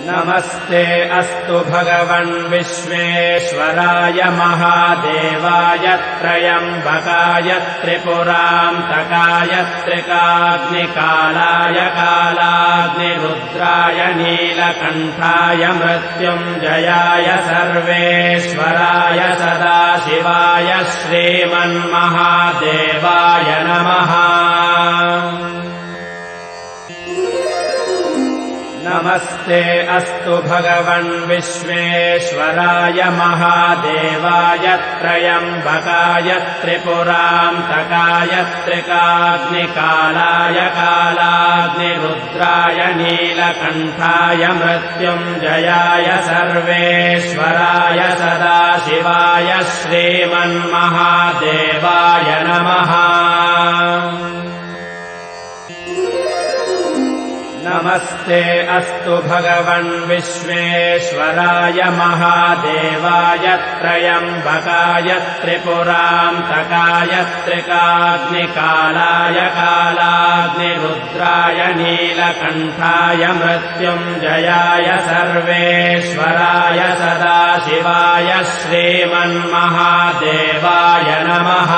नमस्ते अस्तु भगवन् विश्वेश्वराय महादेवाय त्रयम्बकाय त्रिपुरान्तकाय त्रिकाग्निकालाय कालाग्निरुद्राय नीलकण्ठाय मृत्युञ्जयाय सर्वेश्वराय सदाशिवाय श्रीमन्महादेवाय नमः। नमस्ते अस्तु भगवन् विश्वेश्वराय महादेवाय त्रयम्बकाय त्रिपुरान्तकाय त्रिकाग्निकालाय कालाग्निरुद्राय नीलकण्ठाय मृत्युञ्जयाय सर्वेश्वराय सदाशिवाय श्रीमन्महादेवाय नमः। नमस्ते अस्तु भगवन् विश्वेश्वराय महादेवाय त्रयम्बकाय त्रिपुरान्तकाय त्रिकाग्निकालाय कालाग्निरुद्राय नीलकण्ठाय मृत्युञ्जयाय सर्वेश्वराय सदाशिवाय श्रीमन्महादेवाय नमः।